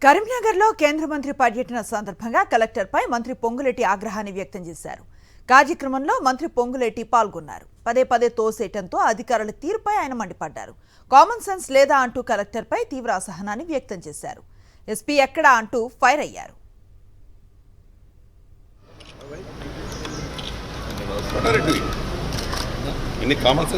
కరీంనగర్లో కేంద్ర మంత్రి పర్యటన సందర్భంగా కలెక్టర్పై మంత్రి పొంగులేటి ఆగ్రహాన్ని వ్యక్తం చేశారు. కార్యక్రమంలో మంత్రి పొంగులేటి పాల్గొన్నారు. పదే పదే తోసేయటంతో అధికారుల తీరుపై ఆయన మండిపడ్డారు. కామన్ సెన్స్ లేదా అంటూ కలెక్టర్పై తీవ్ర అసహనాన్ని వ్యక్తం చేశారు. ఎస్పీ ఎక్కడా అంటూ ఫైర్ అయ్యారు. కామన్